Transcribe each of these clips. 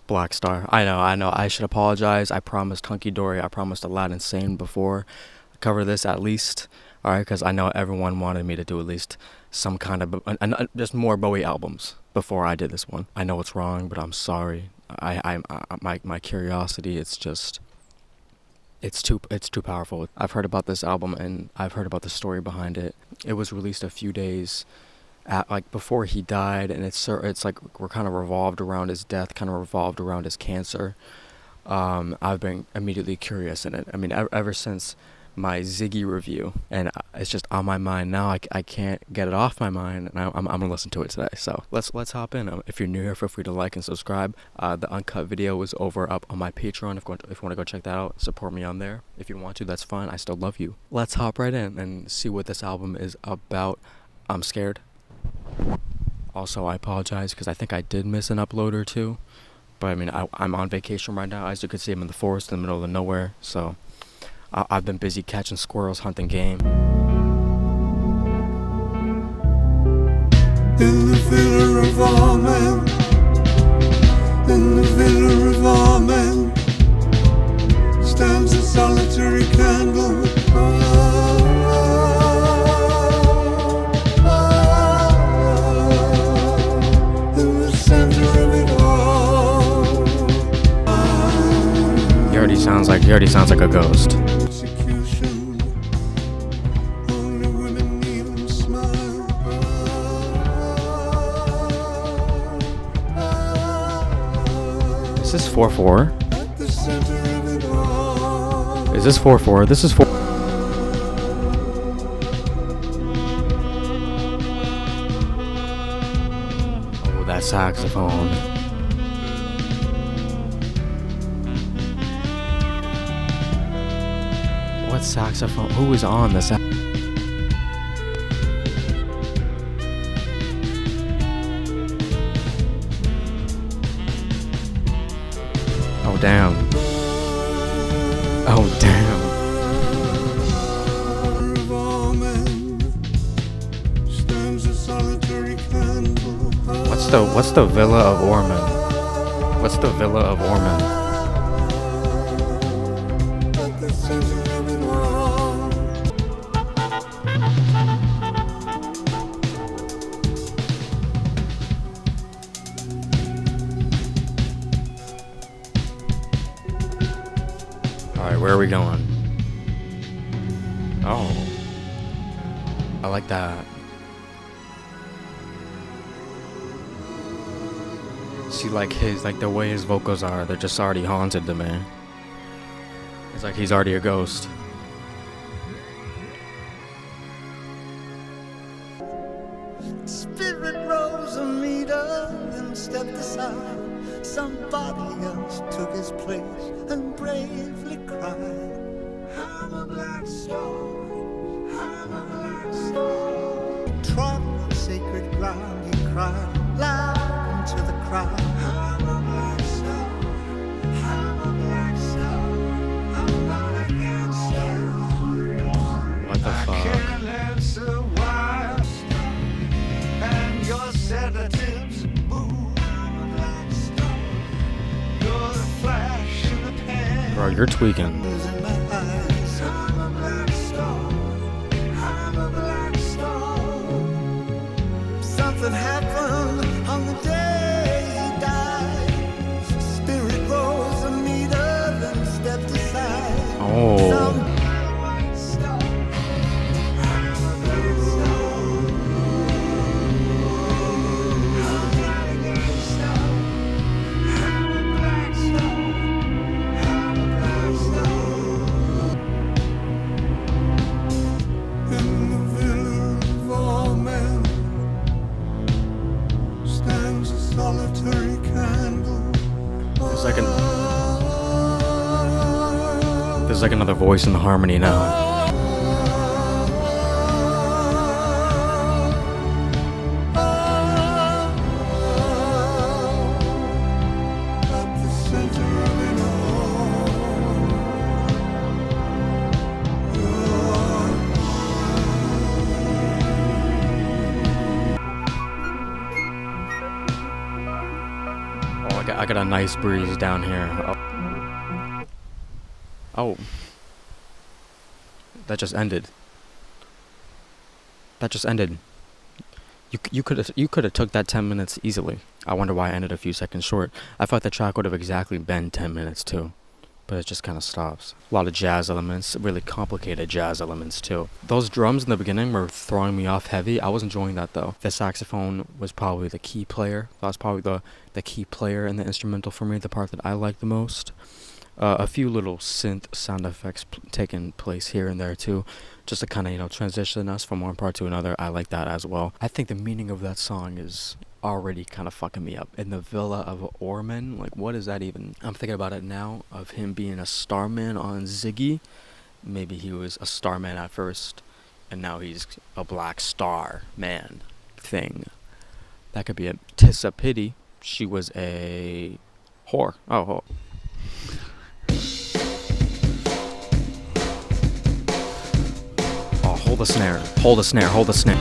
Blackstar. I know. I should apologize. I promised Hunky Dory. I promised Aladdin Sane before. Cover this at least. All right, because I know everyone wanted me to do at least some kind of just more Bowie albums before I did this one. I know it's wrong, but I'm sorry. My curiosity. It's too powerful. I've heard about this album and I've heard about the story behind it. It was released a few days like before he died, and it's like we're kind of revolved around his death, kind of revolved around his cancer. I've been immediately curious in it. I mean, ever since my Ziggy review, and it's just on my mind now. I can't get it off my mind, and I'm gonna listen to it today. So let's hop in. If you're new here, feel free to like and subscribe. The uncut video is up on my Patreon. If you want to go check that out, support me on there. If you want to, that's fine. I still love you. Let's hop right in and see what this album is about. I'm scared. Also, I apologize because I think I did miss an upload or two. But I mean, I'm on vacation right now. As you can see, I'm in the forest in the middle of nowhere. So I've been busy catching squirrels, hunting game. In the villa of all men, in the villa of all men, stands a solitary candle. In the center of it all, He already sounds like a ghost. execution. Only women even smile. Is this 4/4? At the center of it all. Is this 4/4? This is 4. Oh, that saxophone. What saxophone? Who is on the sax? Oh, damn. Oh, damn. Of all men stands a solitary candle. What's the Villa of Ormond? What's the Villa of Ormond? At the center of it all. Alright, where are we going? Oh. I like that. See, like the way his vocals are, they're just already haunted the man. It's like he's already a ghost. Spirit rose a meter and stepped aside. Somebody else took his place and bravely cried, I'm a black star, I'm a black star. Trod on sacred ground, he cried loud into the crowd, I'm a black star, I'm a black star, I'm not against you. What the fuck? Can't answer why, and your sedatives move. I'm a black star. You're the flash in the pan. Bro, you're tweaking. In my eyes. I'm a black star. I'm a black star. Something happened on the day he died. Spirit rose a meter, then stepped aside. Oh. Some white star. I'm a black star. I'm not against star. I'm a black star. I'm a black star. In the villa of all men stands a solitary candle. There's like another voice in the harmony now. At the center of it Oh, I got a nice breeze down here. Oh. That just ended. That just ended. You could have took that 10 minutes easily. I wonder why I ended a few seconds short. I thought the track would have exactly been 10 minutes too. But it just kind of stops. A lot of jazz elements, really complicated jazz elements too. Those drums in the beginning were throwing me off heavy. I was enjoying that though. The saxophone was probably the key player. That was probably the key player in the instrumental for me, the part that I liked the most. A few little synth sound effects taking place here and there too, just to kind of, transition us from one part to another. I like that as well. I think the meaning of that song is already kind of fucking me up. In the Villa of Orman, like, what is that even? I'm thinking about it now, of him being a starman on Ziggy. Maybe he was a starman at first, and now he's a black star man thing. That could be it. 'Tis a pity she was a whore. Oh. Hold the snare, hold the snare, hold the snare.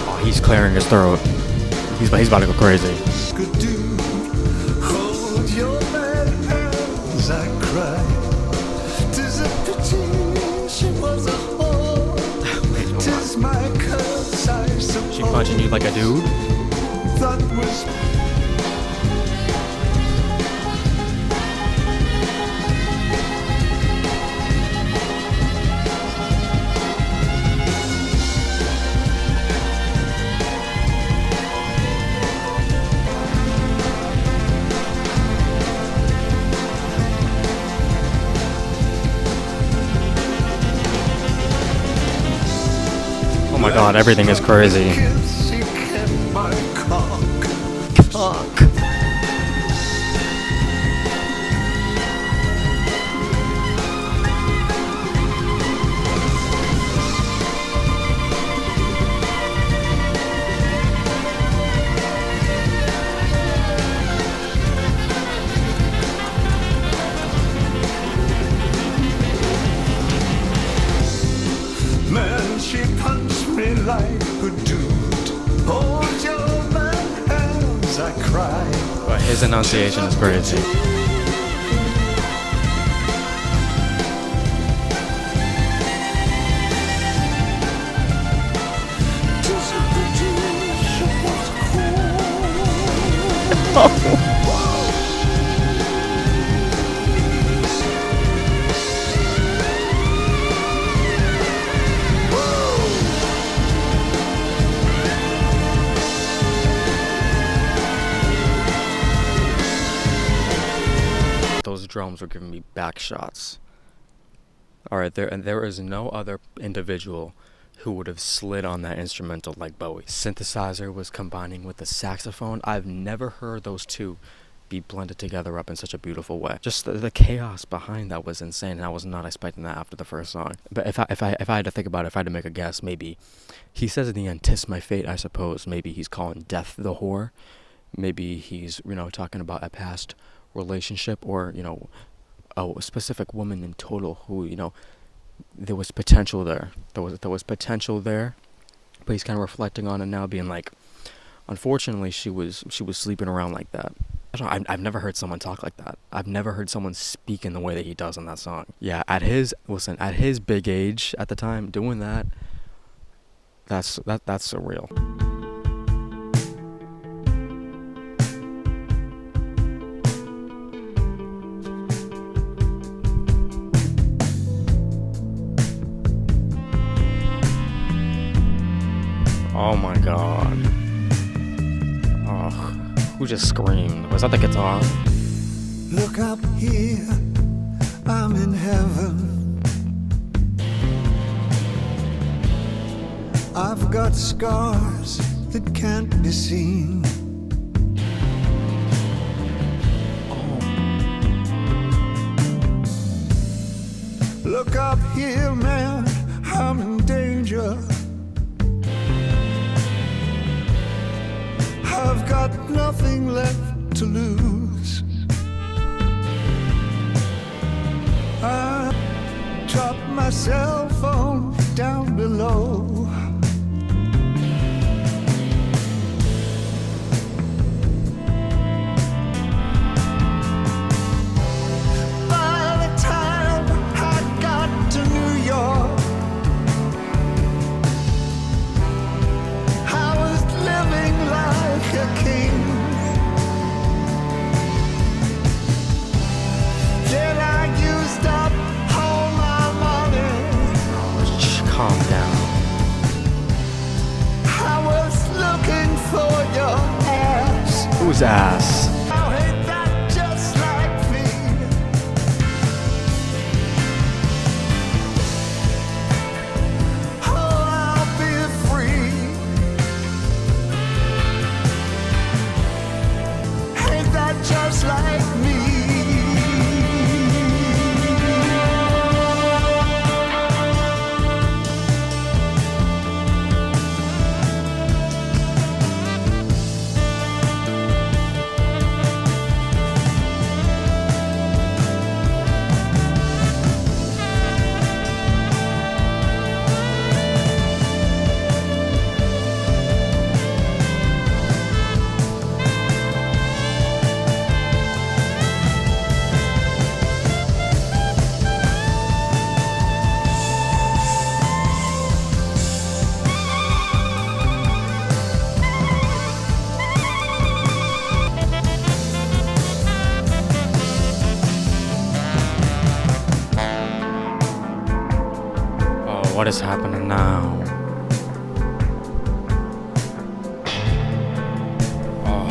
Oh, he's clearing his throat. He's about to go crazy. Could do, hold your bad hands, I cry. 'Tis a pity she was a whore. 'Tis my curse, I suppose. She punching you like a dude? That was Oh my god, everything is crazy. kiss she kept my cock. Man, she punched me like a dude. Hold your bad hands, I cried. But his enunciation is crazy. Those drums were giving me back shots. Alright, there is no other individual who would have slid on that instrumental like Bowie. Synthesizer was combining with the saxophone. I've never heard those two be blended together up in such a beautiful way. Just the chaos behind that was insane, and I was not expecting that after the first song. But if I had to think about it, if I had to make a guess, maybe he says in the end, "'Tis my fate," I suppose. Maybe he's calling death the whore. Maybe he's, talking about a past relationship, or, a specific woman in total who, there was potential there. There was potential there, but he's kind of reflecting on it now, being like, unfortunately, she was sleeping around like that. I've never heard someone talk like that. I've never heard someone speak in the way that he does in that song. Yeah, at his big age at the time, doing that, that's surreal. Oh my god. Oh, who just screamed? Was that the guitar? Look up here, I'm in heaven. I've got scars that can't be seen. Look up here, man, I'm in danger. I've got nothing left to lose. drop my cell phone down below. By the time I got to New York, I was living like a king. Then I used up all my money. Calm down. I was looking for your ass. Whose ass? How ain't that just like me? Oh, I'll be free. Ain't that just like me? What is happening now? Oh.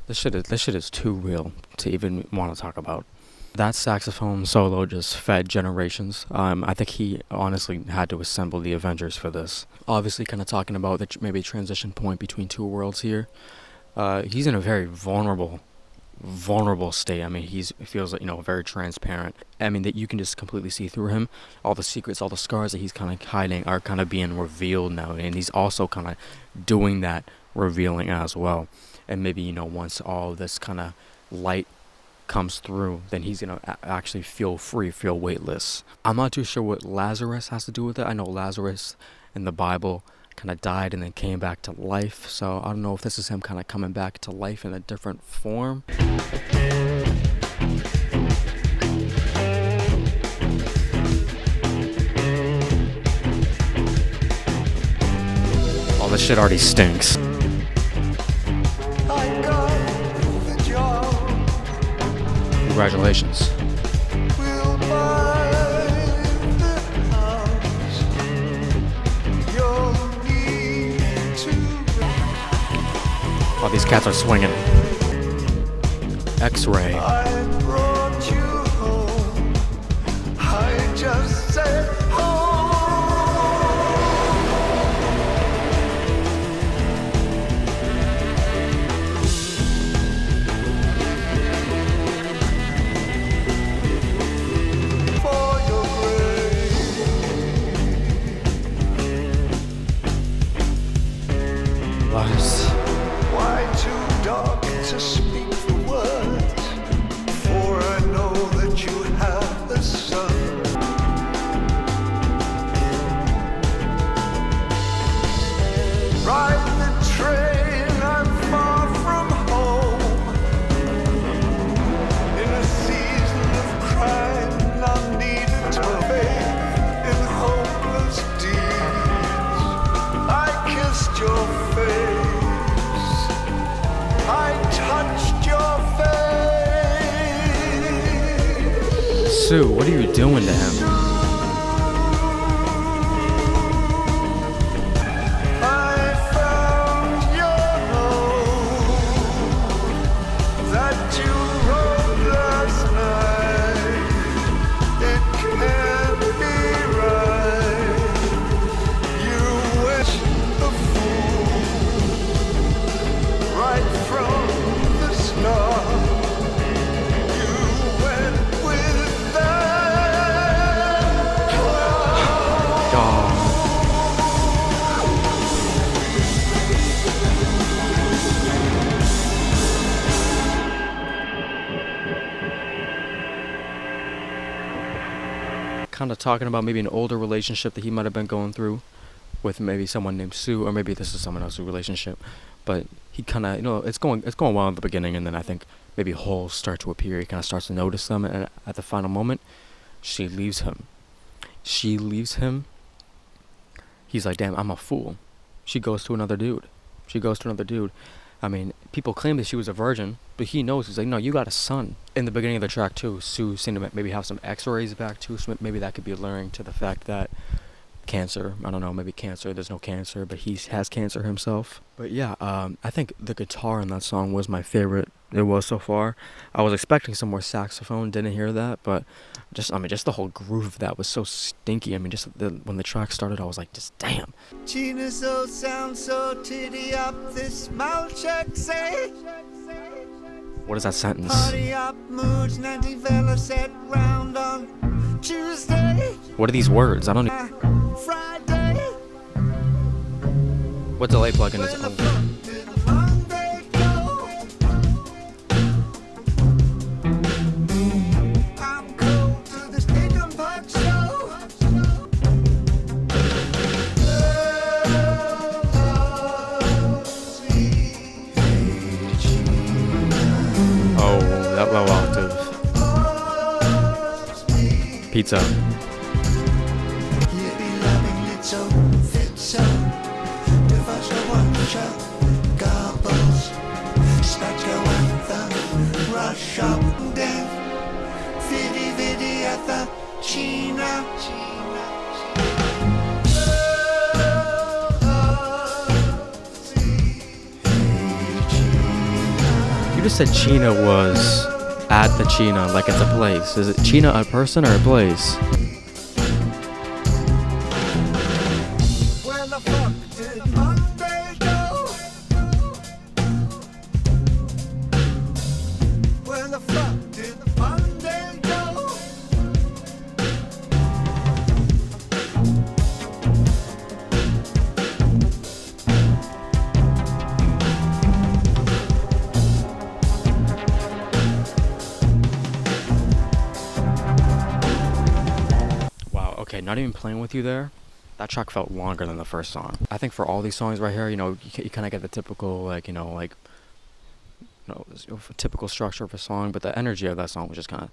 This shit is too real to even want to talk about. That saxophone solo just fed generations. I think he honestly had to assemble the Avengers for this. Obviously, kind of talking about the maybe transition point between two worlds here. He's in a very vulnerable state. I mean, he feels like, very transparent. I mean, that you can just completely see through him. All the secrets, all the scars that he's kind of hiding are kind of being revealed now, and he's also kind of doing that revealing as well. And maybe, once all this kind of light comes through, then he's gonna actually feel free, feel weightless. I'm not too sure what Lazarus has to do with it. I know Lazarus in the Bible kind of died and then came back to life, so I don't know if this is him kind of coming back to life in a different form. Oh, this shit already stinks. Congratulations. We'll buy the house you'll need to. Oh, these cats are swinging. X-ray. I brought you home. I just said home. Why too dark to speak the words? For I know that you have a son. Ride the train, I'm far from home. In a season of crime, none needed to faith in hopeless deeds. I kissed your face. I touched your face. Sue, what are you doing to him? I found your note that you wrote last night. It can't be right. You wish the fool right from the start. You went with that. kind of talking about maybe an older relationship that he might have been going through with maybe someone named Sue, or maybe this is someone else's relationship. But he kind of, it's going well in the beginning, and then I think maybe holes start to appear. He kind of starts to notice them, and at the final moment, she leaves him. She leaves him. He's like, damn, I'm a fool. She goes to another dude. I mean, people claim that she was a virgin, but he knows. He's like, no, you got a son. In the beginning of the track, too, Sue seemed to maybe have some x-rays back, too, so maybe that could be alluring to the fact that cancer, I don't know, maybe cancer, there's no cancer, but he has cancer himself. But yeah, I think the guitar in that song was my favorite it was so far. I was expecting some more saxophone, didn't hear that, but just the whole groove of that was so stinky. I mean, when the track started, I was like, just damn. Gina so sound so titty up, this mouth check say. What is that sentence? Party up, moods, 90 fella set round on Tuesday. What are these words? I don't know. Friday. What delay plugin is it? Oh, that low octave. Pizza. You just said China was at the China, like it's a place. Is it China a person or a place? Where the fuck did Monday go? Where the fuck did Monday go? Okay, not even playing with you there. That track felt longer than the first song. I think for all these songs right here, you kind of get the typical, typical structure of a song, but the energy of that song was just kind of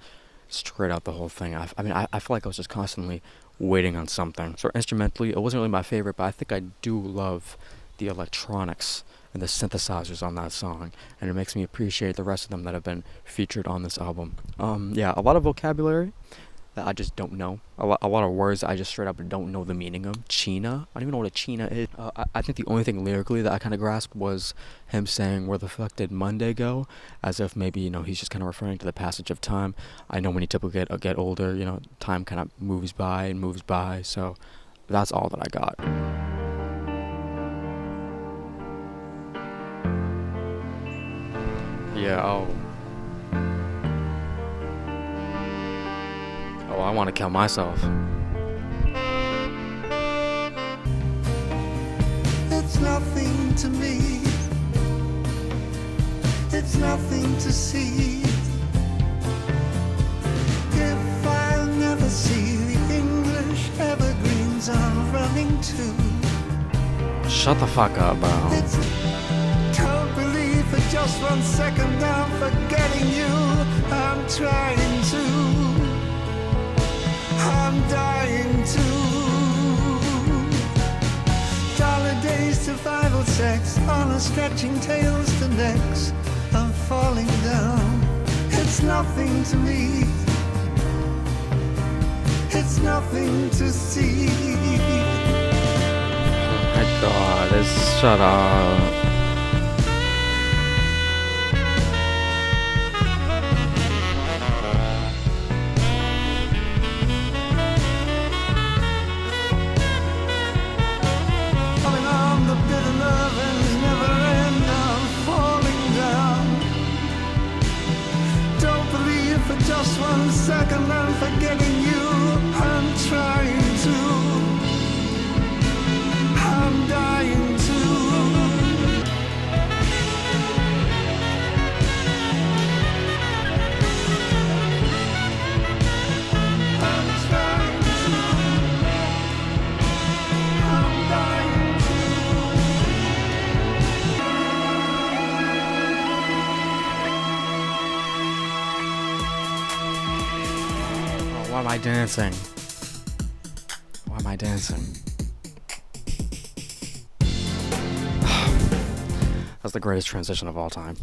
straight out the whole thing. I feel like I was just constantly waiting on something. So instrumentally, it wasn't really my favorite, but I think I do love the electronics and the synthesizers on that song, and it makes me appreciate the rest of them that have been featured on this album. Yeah, a lot of vocabulary that I just don't know. A lot of words I just straight up don't know the meaning of. China? I don't even know what a China is. I think the only thing lyrically that I kind of grasped was him saying, where the fuck did Monday go? As if maybe, he's just kind of referring to the passage of time. I know when you typically get older, time kind of moves by, so that's all that I got. Yeah, Oh, I want to kill myself. It's nothing to me. It's nothing to see. If I never see the English evergreens I'm running to. Shut the fuck up, bro. Can't believe for just 1 second I'm forgetting you. I'm trying to. I'm dying to. Dollar days, survival sex, honor stretching tails to necks. I'm falling down. It's nothing to me. It's nothing to see. Oh my God, shut up. Just 1 second I'm forgetting you. I'm trying to. I'm dying to. am I dancing? Why am I dancing? That's the greatest transition of all time.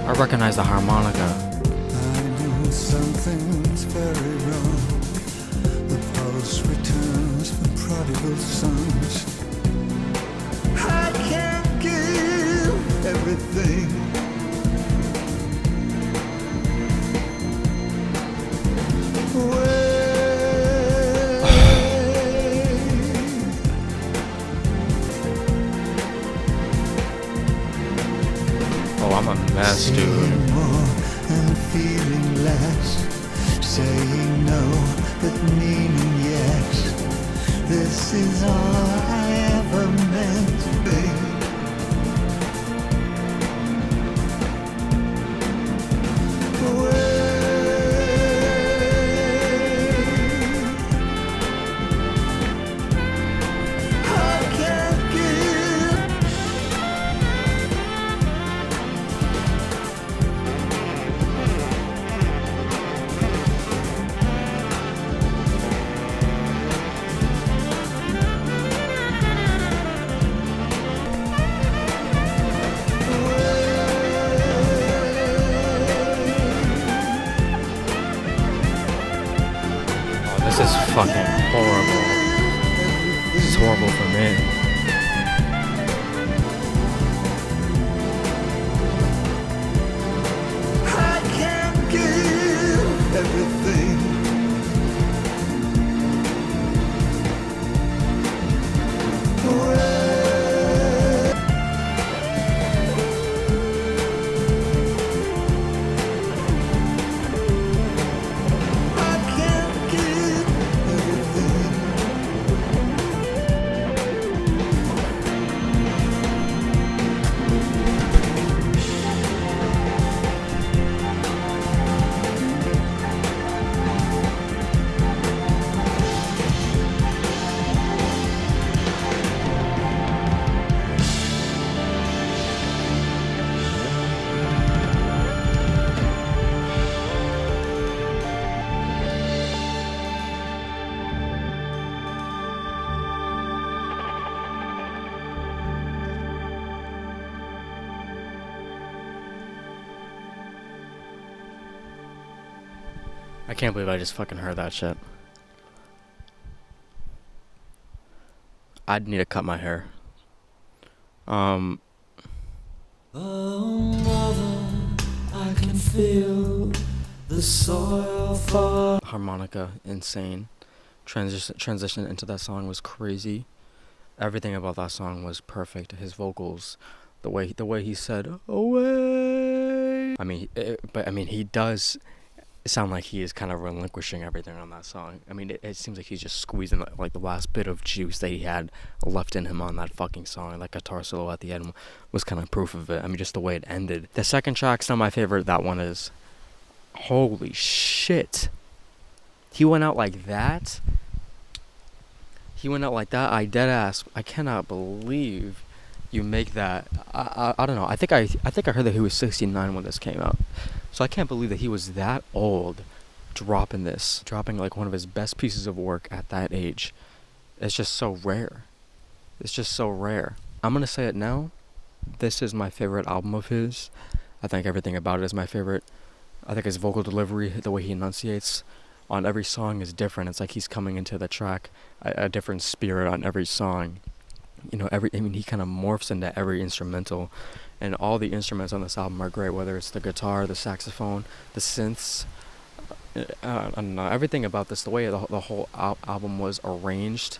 I recognize the harmonica. I know something's very wrong. The pulse returns for prodigal sons. I can't give everything. Oh, I'm a mess, dude. Saying more and feeling less. Saying no, but meaning yes. This is all I ever meant to be. This is fucking horrible. This is horrible for me. I can't give everything. I can't give everything. I can't believe I just fucking heard that shit. I'd need to cut my hair. Oh, mother, I can feel the soil fall. Harmonica, insane. Transition into that song was crazy. Everything about that song was perfect. His vocals, the way he said away. I mean, he does sound like he is kind of relinquishing everything on that song. I mean, it seems like he's just squeezing like the last bit of juice that he had left in him on that fucking song. That guitar solo at the end was kind of proof of it. I mean, just the way it ended. The second track's not my favorite. That one is. Holy shit. He went out like that. I dead ass. I cannot believe you make that. I don't know. I think I heard that he was 69 when this came out. So I can't believe that he was that old dropping like one of his best pieces of work at that age. It's just so rare. I'm going to say it now. This is my favorite album of his. I think everything about it is my favorite. I think his vocal delivery, the way he enunciates on every song is different. It's like he's coming into the track a different spirit on every song. You know, he kind of morphs into every instrumental, and all the instruments on this album are great, whether it's the guitar, the saxophone, the synths, and everything about this, the way the whole album was arranged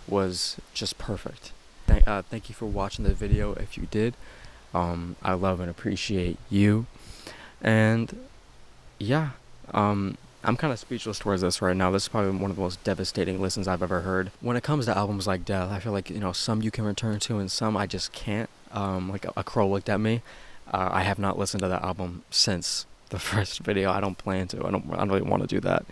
was just perfect. Thank you for watching the video if you did. I love and appreciate you, and yeah, I'm kind of speechless towards this right now. This is probably one of the most devastating listens I've ever heard. When it comes to albums like Death, I feel like, you know, some you can return to and some I just can't. Like A Crow Looked at Me. I have not listened to that album since the first video. I don't plan to. I don't really want to do that.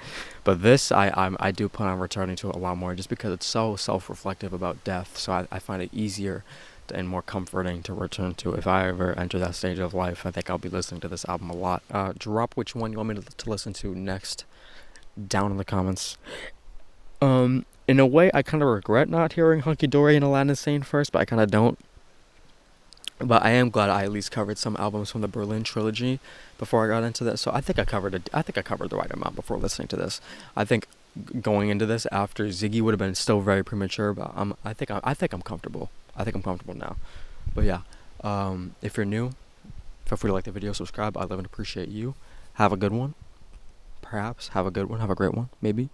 But this, I do plan on returning to it a lot more, just because it's so self-reflective about death. So I find it easier and more comforting to return to. If I ever enter that stage of life, I think I'll be listening to this album a lot. Drop which one you want me to listen to next down in the comments. In a way, I kind of regret not hearing Hunky Dory and Aladdin Sane first, but I kind of don't. But I am glad I at least covered some albums from the Berlin trilogy before I got into this. So I think I covered the right amount before listening to this. I think going into this after Ziggy would have been still very premature, but I think I'm comfortable. I think I'm comfortable now. But yeah, if you're new, feel free to like the video, subscribe. I love and appreciate you. Have a good one. Perhaps have a good one. Have a great one. Maybe.